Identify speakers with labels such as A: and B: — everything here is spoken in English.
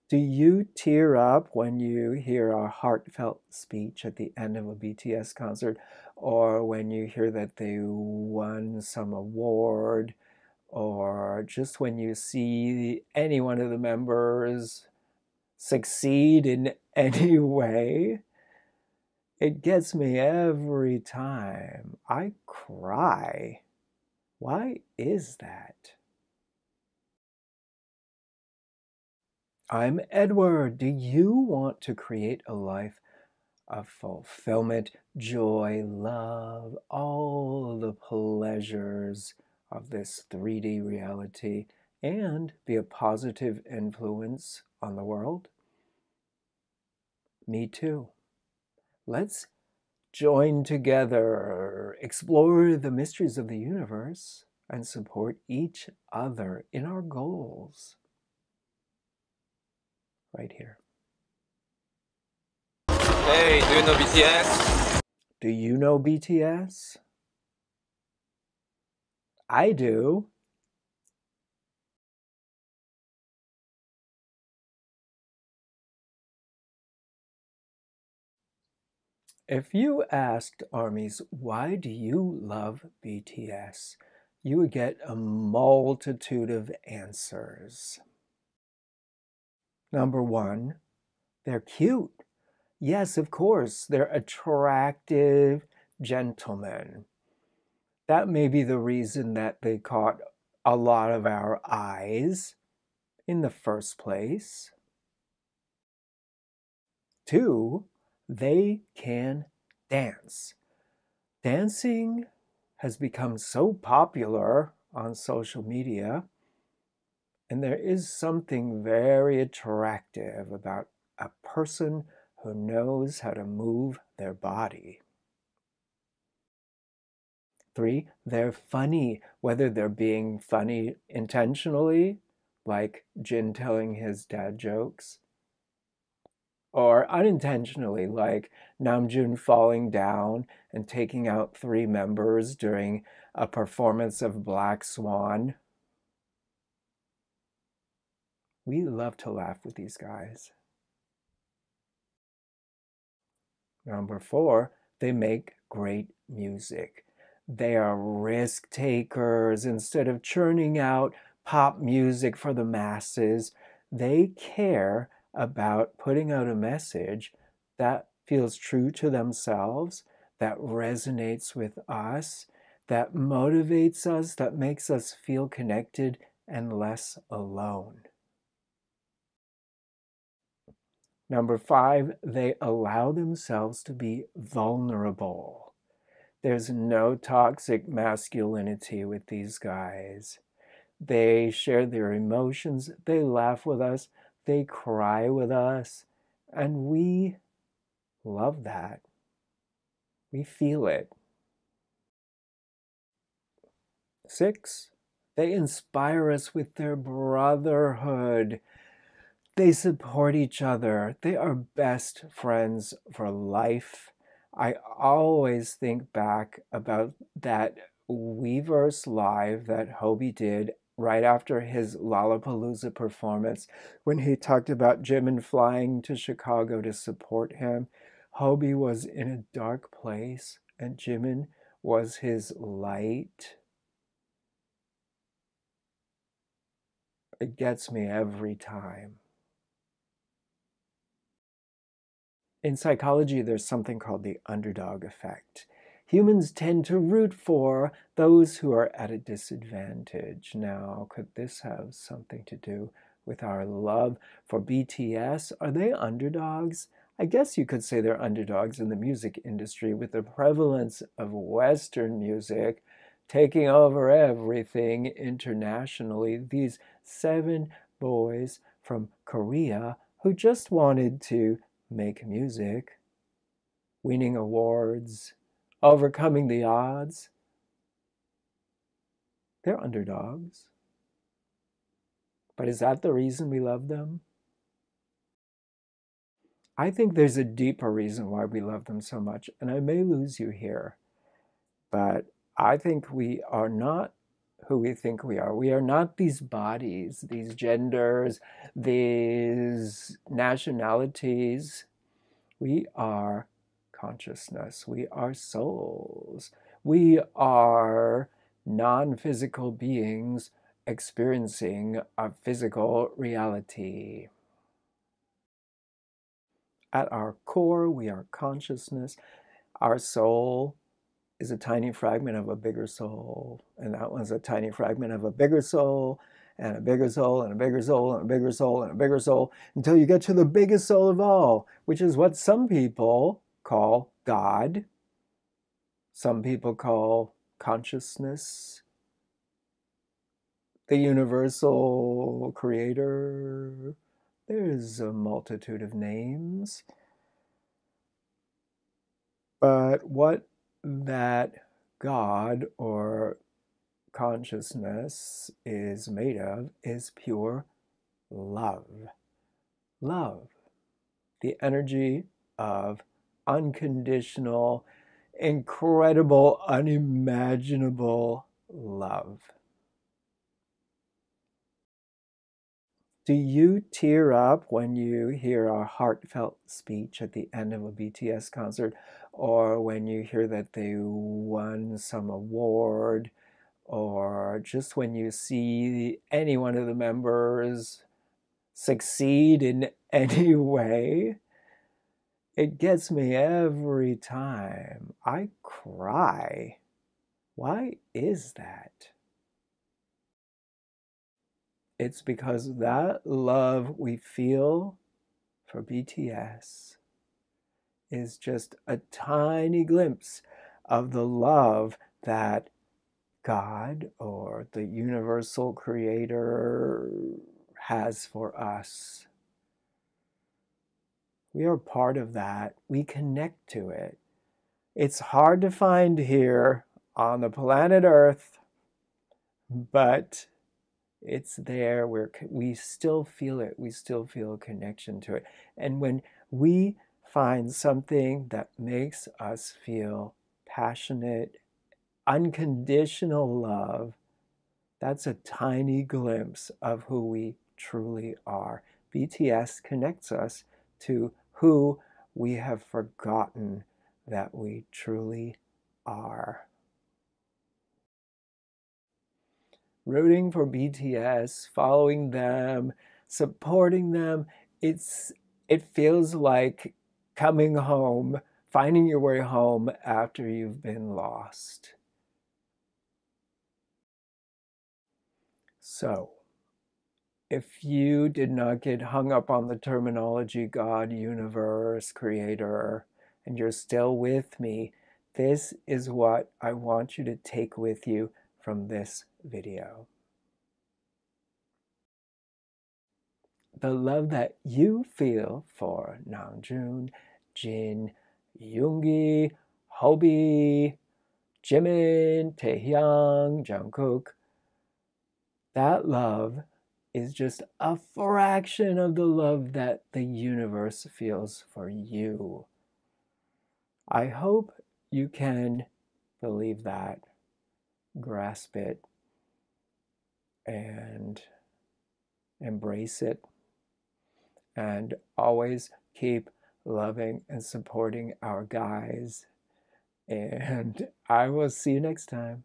A: Do you tear up when you hear a heartfelt speech at the end of a BTS concert, or when you hear that they won some award, or just when you see any one of the members succeed in any way? It gets me every time. I cry. Why is that? I'm Edward. Do you want to create a life of fulfillment, joy, love, all the pleasures of this 3D reality, and be a positive influence on the world? Me too. Let's join together, explore the mysteries of the universe, and support each other in our goals. Right here.
B: Hey, do you know BTS?
A: Do you know BTS? I do. If you asked ARMYs, why do you love BTS? You would get a multitude of answers. Number one, they're cute. Yes, of course, they're attractive gentlemen. That may be the reason that they caught a lot of our eyes in the first place. Two, they can dance. Dancing has become so popular on social media, and there is something very attractive about a person who knows how to move their body. Three, they're funny, whether they're being funny intentionally, like Jin telling his dad jokes, or unintentionally, like Namjoon falling down and taking out 3 members during a performance of Black Swan. We love to laugh with these guys. Number 4, they make great music. They are risk takers. Instead of churning out pop music for the masses, they care about putting out a message that feels true to themselves, that resonates with us, that motivates us, that makes us feel connected and less alone. Number 5, they allow themselves to be vulnerable. There's no toxic masculinity with these guys. They share their emotions, they laugh with us, they cry with us, and we love that. We feel it. 6, they inspire us with their brotherhood. They support each other. They are best friends for life. I always think back about that Weverse Live that Hobie did right after his Lollapalooza performance when he talked about Jimin flying to Chicago to support him. Hobie was in a dark place and Jimin was his light. It gets me every time. In psychology, there's something called the underdog effect. Humans tend to root for those who are at a disadvantage. Now, could this have something to do with our love for BTS? Are they underdogs? I guess you could say they're underdogs in the music industry with the prevalence of Western music taking over everything internationally. These 7 boys from Korea who just wanted to make music, winning awards, overcoming the odds. They're underdogs. But is that the reason we love them? I think there's a deeper reason why we love them so much, and I may lose you here, but I think we are not who we think we are. We are not these bodies, these genders, these nationalities. We are consciousness. We are souls. We are non-physical beings experiencing a physical reality. At our core, we are consciousness. Our soul is a tiny fragment of a bigger soul, and that one's a tiny fragment of a bigger soul, and a bigger soul, and a bigger soul, and a bigger soul, and a bigger soul, until you get to the biggest soul of all, which is what some people call God. Some people call consciousness, the universal creator. There's a multitude of names. But what that God or consciousness is made of is pure love. Love. The energy of unconditional, incredible, unimaginable love. Do you tear up when you hear a heartfelt speech at the end of a BTS concert, or when you hear that they won some award, or just when you see any one of the members succeed in any way? It gets me every time. I cry. Why is that? It's because that love we feel for BTS is just a tiny glimpse of the love that God or the universal creator has for us. We are part of that. We connect to it. It's hard to find here on the planet Earth, but it's there. We still feel it. We still feel a connection to it. And when we find something that makes us feel passionate, unconditional love, that's a tiny glimpse of who we truly are. BTS connects us to who we have forgotten that we truly are. Rooting for BTS, following them, supporting them, it feels like coming home, finding your way home after you've been lost. So, if you did not get hung up on the terminology God, universe, creator, and you're still with me, this is what I want you to take with you from this video. The love that you feel for Namjoon, Jin, Yoongi, Hobi, Jimin, Taehyung, Jungkook, that love is just a fraction of the love that the universe feels for you. I hope you can believe that, grasp it, and embrace it, and always keep loving and supporting our guys. And I will see you next time.